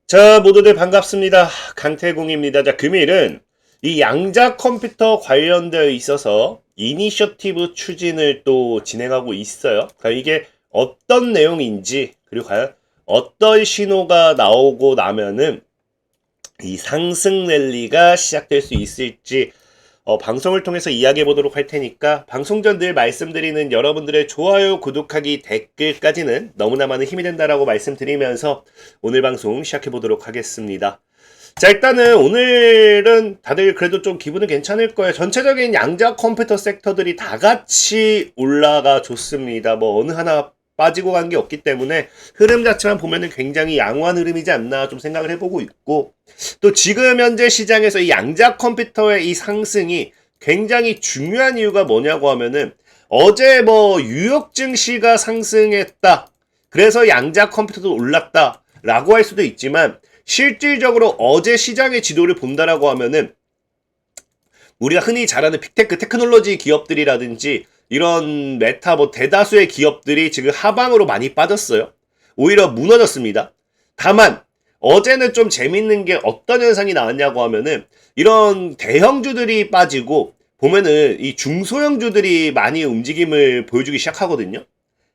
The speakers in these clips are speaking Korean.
자, 모두들 반갑습니다. 강태공입니다. 자, 금일은 이 양자 컴퓨터 관련되어 있어서 이니셔티브 추진을 또 진행하고 있어요. 그러니까 이게 어떤 내용인지, 그리고 과연 어떤 신호가 나오고 나면은 이 상승 랠리가 시작될 수 있을지 방송을 통해서 이야기해 보도록 할 테니까 방송 전 늘 말씀드리는 여러분들의 좋아요, 구독하기, 댓글까지는 너무나 많은 힘이 된다라고 말씀드리면서 오늘 방송 시작해 보도록 하겠습니다. 자, 일단은 오늘은 다들 그래도 좀 기분은 괜찮을 거예요. 전체적인 양자 컴퓨터 섹터들이 다 같이 올라가 줬습니다. 뭐 어느 하나 빠지고 간 게 없기 때문에 흐름 자체만 보면은 굉장히 양호한 흐름이지 않나 좀 생각을 해보고 있고, 또 지금 현재 시장에서 이 양자 컴퓨터의 이 상승이 굉장히 중요한 이유가 뭐냐고 하면은 어제 뭐 뉴욕 증시가 상승했다, 그래서 양자 컴퓨터도 올랐다 라고 할 수도 있지만, 실질적으로 어제 시장의 지도를 본다라고 하면은 우리가 흔히 잘 아는 빅테크 테크놀로지 기업들이라든지 이런 메타 뭐 대다수의 기업들이 지금 하방으로 많이 빠졌어요. 오히려 무너졌습니다. 다만 어제는 좀 재밌는 게 어떤 현상이 나왔냐고 하면은 이런 대형주들이 빠지고 보면은 이 중소형주들이 많이 움직임을 보여주기 시작하거든요.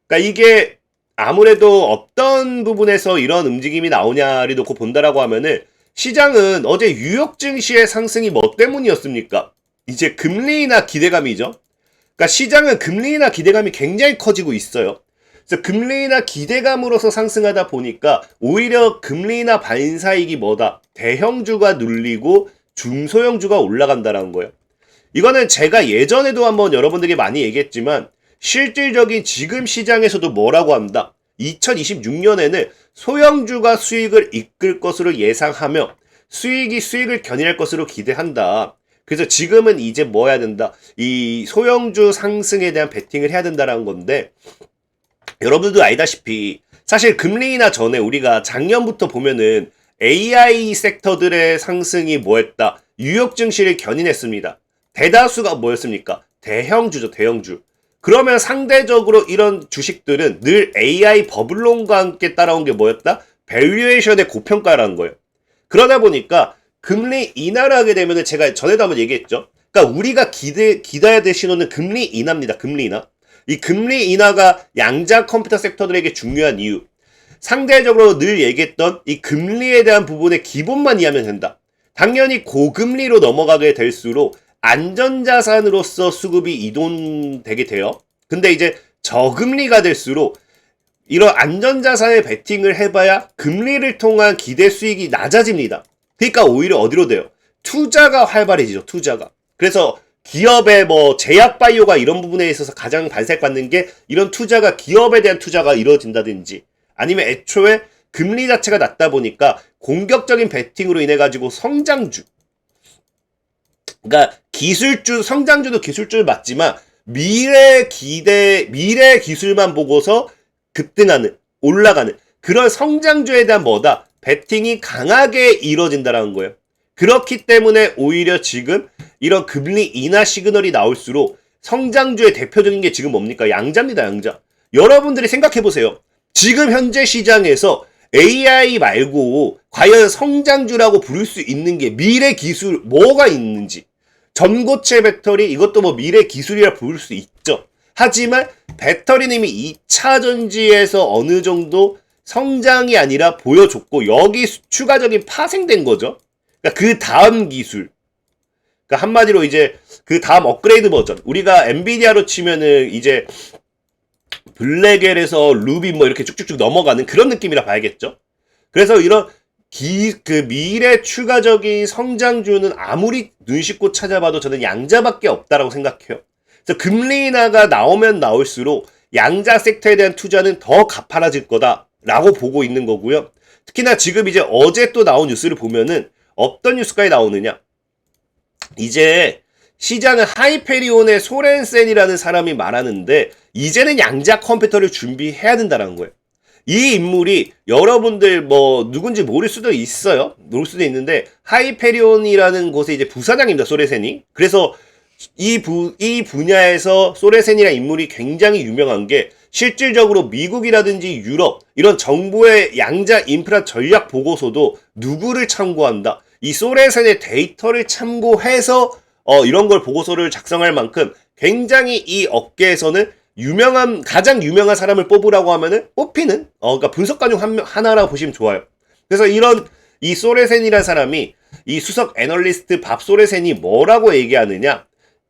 그러니까 이게 아무래도 어떤 부분에서 이런 움직임이 나오냐를 놓고 본다라고 하면은, 시장은 어제 뉴욕 증시의 상승이 뭐 때문이었습니까? 이제 금리 인하 기대감이죠. 그러니까 시장은 금리 인하 기대감이 굉장히 커지고 있어요. 그래서 금리 인하 기대감으로서 상승하다 보니까 오히려 금리 인하 반사익이 뭐다? 대형주가 눌리고 중소형주가 올라간다라는 거예요. 이거는 제가 예전에도 한번 여러분들에게 많이 얘기했지만, 실질적인 지금 시장에서도 뭐라고 한다? 2026년에는 소형주가 수익을 이끌 것으로 예상하며 수익이 수익을 견인할 것으로 기대한다. 그래서 지금은 이제 뭐 해야 된다? 이 소형주 상승에 대한 베팅을 해야 된다라는 건데, 여러분들도 알다시피 사실 금리 인하 전에 우리가 작년부터 보면은 AI 섹터들의 상승이 뭐했다? 뉴욕 증시를 견인했습니다. 대다수가 뭐였습니까? 대형주죠, 대형주. 그러면 상대적으로 이런 주식들은 늘 AI 버블론과 함께 따라온 게 뭐였다? 밸류에이션의 고평가라는 거예요. 그러다 보니까 금리 인하를 하게 되면, 제가 전에도 한번 얘기했죠. 그러니까 우리가 기다려야 될 신호는 금리 인하입니다. 금리 인하. 이 금리 인하가 양자 컴퓨터 섹터들에게 중요한 이유. 상대적으로 늘 얘기했던 이 금리에 대한 부분의 기본만 이해하면 된다. 당연히 고금리로 넘어가게 될수록 안전자산으로서 수급이 이동되게 돼요. 근데 이제 저금리가 될수록 이런 안전자산에 베팅을 해봐야 금리를 통한 기대 수익이 낮아집니다. 그러니까 오히려 어디로 돼요? 투자가 활발해지죠, 투자가. 그래서 기업의 뭐 제약바이오가 이런 부분에 있어서 가장 발색받는 게, 이런 투자가 기업에 대한 투자가 이루어진다든지, 아니면 애초에 금리 자체가 낮다 보니까 공격적인 베팅으로 인해 가지고 성장주, 그러니까 기술주, 성장주도 기술주 맞지만 미래 기술만 보고서 급등하는, 올라가는 그런 성장주에 대한 뭐다? 베팅이 강하게 이루어진다라는 거예요. 그렇기 때문에 오히려 지금 이런 금리 인하 시그널이 나올수록 성장주의 대표적인 게 지금 뭡니까? 양자입니다, 양자. 여러분들이 생각해보세요. 지금 현재 시장에서 AI 말고 과연 성장주라고 부를 수 있는 게 미래 기술 뭐가 있는지. 전고체 배터리, 이것도 뭐 미래 기술이라 부를 수 있죠. 하지만 배터리는 이미 2차 전지에서 어느 정도 성장이 아니라 보여줬고, 여기 추가적인 파생된 거죠. 그러니까 그 다음 기술. 그러니까 한마디로 이제 그 다음 업그레이드 버전. 우리가 엔비디아로 치면은 이제 블랙엘에서 루비 뭐 이렇게 쭉쭉쭉 넘어가는 그런 느낌이라 봐야겠죠. 그래서 이런 그 미래 추가적인 성장주는 아무리 눈 씻고 찾아봐도 저는 양자밖에 없다라고 생각해요. 그래서 금리 인하가 나오면 나올수록 양자 섹터에 대한 투자는 더 가파라질 거다라고 보고 있는 거고요. 특히나 지금 이제 어제 또 나온 뉴스를 보면은 어떤 뉴스까지 나오느냐. 이제 시장은 하이페리온의 소렌센이라는 사람이 말하는데, 이제는 양자 컴퓨터를 준비해야 된다는 거예요. 이 인물이 여러분들 뭐 누군지 모를 수도 있어요. 모를 수도 있는데, 하이페리온이라는 곳에 이제 부사장입니다, 소레센이. 그래서 이 분야에서 소레센이라는 인물이 굉장히 유명한 게, 실질적으로 미국이라든지 유럽 이런 정부의 양자 인프라 전략 보고서도 누구를 참고한다? 이 소레센의 데이터를 참고해서 이런 걸 보고서를 작성할 만큼 굉장히 이 업계에서는 가장 유명한 사람을 뽑으라고 하면은 뽑히는 그러니까 분석가 중 하나라고 보시면 좋아요. 그래서 이 소레센이라는 사람이 이 수석 애널리스트 밥 소레센이 뭐라고 얘기하느냐?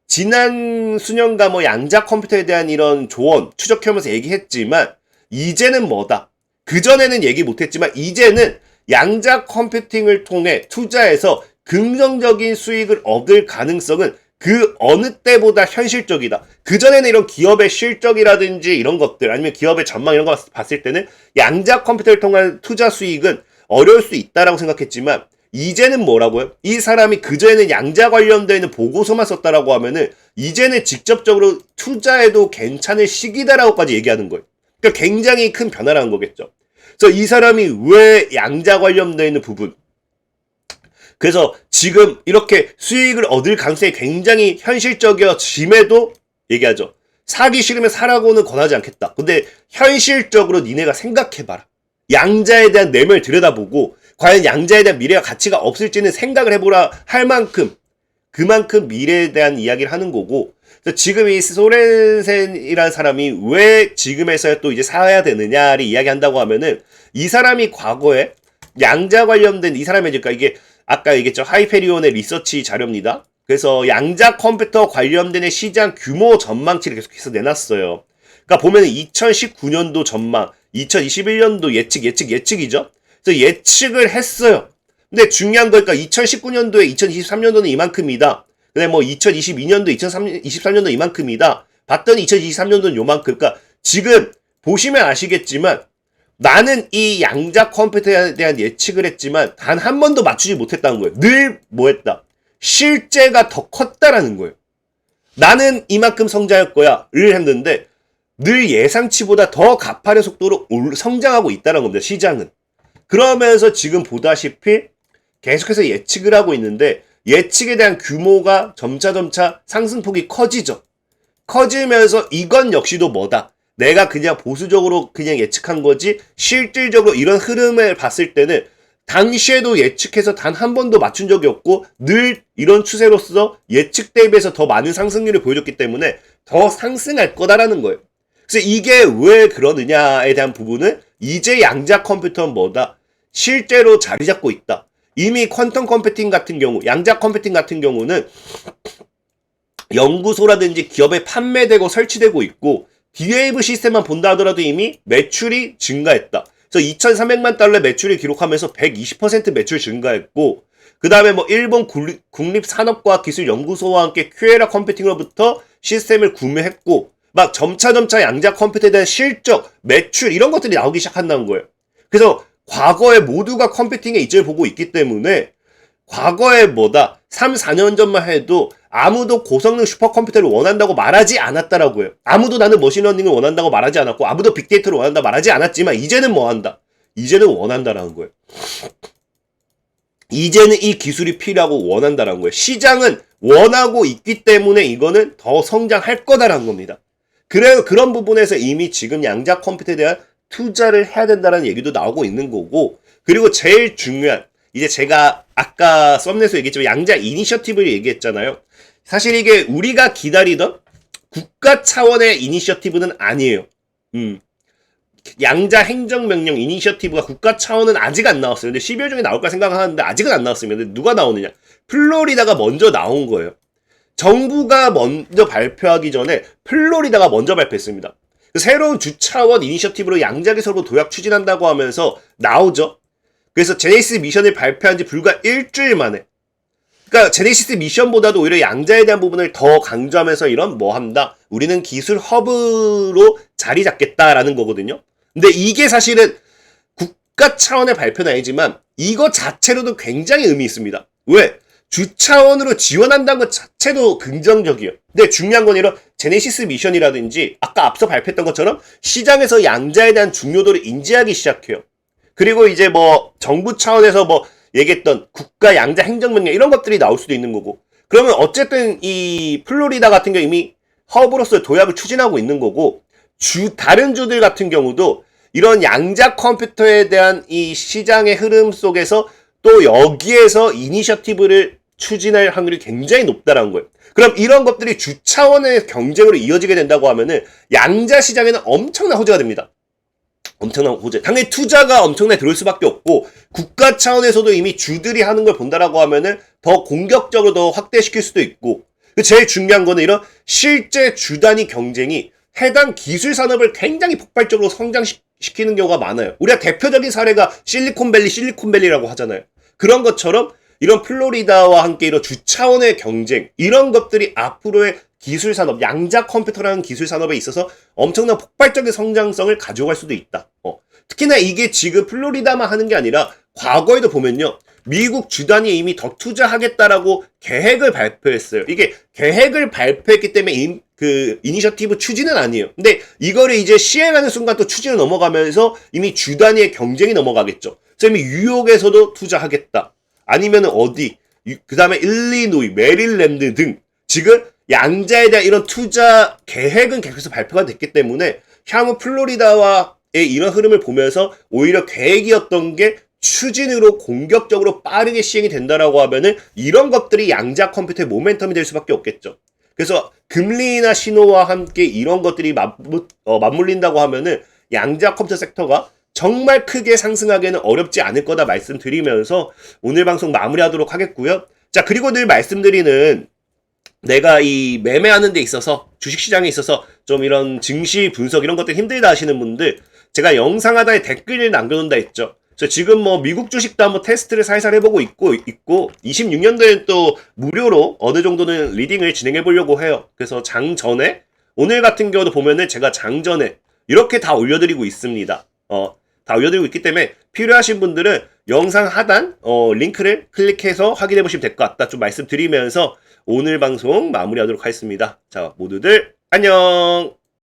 지난 수년간 뭐 양자 컴퓨터에 대한 이런 조언 추적하면서 얘기했지만 이제는 뭐다? 그전에는 얘기 못했지만 이제는 양자 컴퓨팅을 통해 투자해서 긍정적인 수익을 얻을 가능성은 그 어느 때보다 현실적이다. 그전에는 이런 기업의 실적이라든지 이런 것들 아니면 기업의 전망 이런 거 봤을 때는 양자 컴퓨터를 통한 투자 수익은 어려울 수 있다라고 생각했지만 이제는 뭐라고요? 이 사람이 그전에는 양자 관련된 보고서만 썼다라고 하면은 이제는 직접적으로 투자해도 괜찮을 시기다라고까지 얘기하는 거예요. 그러니까 굉장히 큰 변화라는 거겠죠. 그래서 이 사람이 왜 양자 관련되어 있는 부분 그래서 지금 이렇게 수익을 얻을 가능성이 굉장히 현실적이어짐에도 얘기하죠. 사기 싫으면 사라고는 권하지 않겠다. 근데 현실적으로 니네가 생각해봐라. 양자에 대한 내면을 들여다보고 과연 양자에 대한 미래가 가치가 없을지는 생각을 해보라 할 만큼 그만큼 미래에 대한 이야기를 하는 거고 그래서 지금 이 소렌센이라는 사람이 왜 지금에서야 또 이제 사야 되느냐를 이야기한다고 하면은 이 사람이 과거에 양자 관련된 이 사람의 그러니까 이게 아까 얘기했죠. 하이페리온의 리서치 자료입니다. 그래서 양자 컴퓨터 관련된 시장 규모 전망치를 계속해서 내놨어요. 그러니까 보면 2019년도 전망, 2021년도 예측이죠. 그래서 예측을 했어요. 근데 중요한 거니까 2019년도에 2023년도는 이만큼이다. 근데 뭐 2022년도, 2023년도 이만큼이다. 봤더니 2023년도는 요만큼. 그러니까 지금 보시면 아시겠지만 나는 이 양자 컴퓨터에 대한 예측을 했지만 단 한 번도 맞추지 못했다는 거예요. 늘 뭐 했다? 실제가 더 컸다라는 거예요. 나는 이만큼 성장할 거야를 했는데 늘 예상치보다 더 가파른 속도로 성장하고 있다는 겁니다. 시장은. 그러면서 지금 보다시피 계속해서 예측을 하고 있는데 예측에 대한 규모가 점차 상승폭이 커지죠. 커지면서 이건 역시도 뭐다? 내가 그냥 보수적으로 그냥 예측한 거지 실질적으로 이런 흐름을 봤을 때는 당시에도 예측해서 단 한 번도 맞춘 적이 없고 늘 이런 추세로서 예측 대비해서 더 많은 상승률을 보여줬기 때문에 더 상승할 거다라는 거예요. 그래서 이게 왜 그러느냐에 대한 부분은 이제 양자 컴퓨터는 뭐다? 실제로 자리 잡고 있다. 이미 퀀텀 컴퓨팅 같은 경우, 양자 컴퓨팅 같은 경우는 연구소라든지 기업에 판매되고 설치되고 있고 D-Wave 시스템만 본다 하더라도 이미 매출이 증가했다. 그래서 2,300만 달러 매출을 기록하면서 120% 매출 증가했고 그 다음에 뭐 일본 국립산업과학기술연구소와 함께 큐에라 컴퓨팅으로부터 시스템을 구매했고 막 점차 양자 컴퓨터에 대한 실적, 매출 이런 것들이 나오기 시작한다는 거예요. 그래서 과거에 모두가 컴퓨팅의 이점을 보고 있기 때문에 과거에 3, 4년 전만 해도 아무도 고성능 슈퍼컴퓨터를 원한다고 말하지 않았다라고요. 아무도 나는 머신러닝을 원한다고 말하지 않았고 아무도 빅데이터를 원한다고 말하지 않았지만 이제는 뭐한다? 이제는 원한다라는 거예요. 이제는 이 기술이 필요하고 원한다라는 거예요. 시장은 원하고 있기 때문에 이거는 더 성장할 거다라는 겁니다. 그런 부분에서 이미 지금 양자 컴퓨터에 대한 투자를 해야 된다는 얘기도 나오고 있는 거고 그리고 제일 중요한 이제 제가 아까 썸네에서 얘기했지만 양자 이니셔티브를 얘기했잖아요. 사실 이게 우리가 기다리던 국가 차원의 이니셔티브는 아니에요. 양자 행정명령 이니셔티브가 국가 차원은 아직 안 나왔어요. 근데 12월 중에 나올까 생각하는데 아직은 안 나왔습니다. 근데 누가 나오느냐? 플로리다가 먼저 나온 거예요. 정부가 먼저 발표하기 전에 플로리다가 먼저 발표했습니다. 새로운 주차원 이니셔티브로 양자기술로 도약 추진한다고 하면서 나오죠. 그래서 제네시스 미션을 발표한 지 불과 일주일 만에 그러니까 제네시스 미션보다도 오히려 양자에 대한 부분을 더 강조하면서 이런 뭐 한다. 우리는 기술 허브로 자리 잡겠다라는 거거든요. 근데 이게 사실은 국가 차원의 발표는 아니지만 이거 자체로도 굉장히 의미 있습니다. 왜? 주차원으로 지원한다는 것 자체도 긍정적이에요. 근데 중요한 건 이런 제네시스 미션이라든지 아까 앞서 발표했던 것처럼 시장에서 양자에 대한 중요도를 인지하기 시작해요. 그리고 이제 뭐 정부 차원에서 뭐 얘기했던 국가 양자 행정명령 이런 것들이 나올 수도 있는 거고 그러면 어쨌든 이 플로리다 같은 경우 이미 허브로서 도약을 추진하고 있는 거고 다른 주들 같은 경우도 이런 양자 컴퓨터에 대한 이 시장의 흐름 속에서 또 여기에서 이니셔티브를 추진할 확률이 굉장히 높다라는 거예요. 그럼 이런 것들이 주 차원의 경쟁으로 이어지게 된다고 하면은 양자 시장에는 엄청난 호재가 됩니다. 엄청난 호재. 당연히 투자가 엄청나게 들어올 수밖에 없고 국가 차원에서도 이미 주들이 하는 걸 본다라고 하면은 더 공격적으로 더 확대시킬 수도 있고 제일 중요한 거는 이런 실제 주 단위 경쟁이 해당 기술 산업을 굉장히 폭발적으로 성장시키는 경우가 많아요. 우리가 대표적인 사례가 실리콘밸리라고 하잖아요. 그런 것처럼 이런 플로리다와 함께 이런 주 차원의 경쟁, 이런 것들이 앞으로의 기술 산업, 양자 컴퓨터라는 기술 산업에 있어서 엄청난 폭발적인 성장성을 가져갈 수도 있다. 특히나 이게 지금 플로리다만 하는 게 아니라 과거에도 보면요. 미국 주단이 이미 더 투자하겠다라고 계획을 발표했어요. 이게 계획을 발표했기 때문에 그 이니셔티브 추진은 아니에요. 근데 이거를 이제 시행하는 순간 또 추진을 넘어가면서 이미 주 단위의 경쟁이 넘어가겠죠. 그래서 이미 뉴욕에서도 투자하겠다. 아니면 어디, 그 다음에 일리노이, 메릴랜드 등 지금 양자에 대한 이런 투자 계획은 계속해서 발표가 됐기 때문에 향후 플로리다와의 이런 흐름을 보면서 오히려 계획이었던 게 추진으로 공격적으로 빠르게 시행이 된다라고 하면은 이런 것들이 양자 컴퓨터의 모멘텀이 될 수밖에 없겠죠. 그래서 금리 인하 신호와 함께 이런 것들이 맞물린다고 하면은 양자 컴퓨터 섹터가 정말 크게 상승하기에는 어렵지 않을 거다 말씀드리면서 오늘 방송 마무리하도록 하겠고요. 자, 그리고 늘 말씀드리는 내가 이 매매하는 데 있어서 주식시장에 있어서 좀 이런 증시 분석 이런 것들 힘들다 하시는 분들 제가 영상 하단에 댓글을 남겨놓는다 했죠. 그래서 지금 뭐 미국 주식도 한번 테스트를 살살 해보고 있고 26년도에 또 무료로 어느 정도는 리딩을 진행해 보려고 해요. 그래서 장 전에 오늘 같은 경우도 보면은 제가 장 전에 이렇게 다 올려드리고 있습니다. 다 올려드리고 있기 때문에 필요하신 분들은 영상 하단 링크를 클릭해서 확인해 보시면 될 것 같다 좀 말씀드리면서 오늘 방송 마무리하도록 하겠습니다. 자, 모두들 안녕.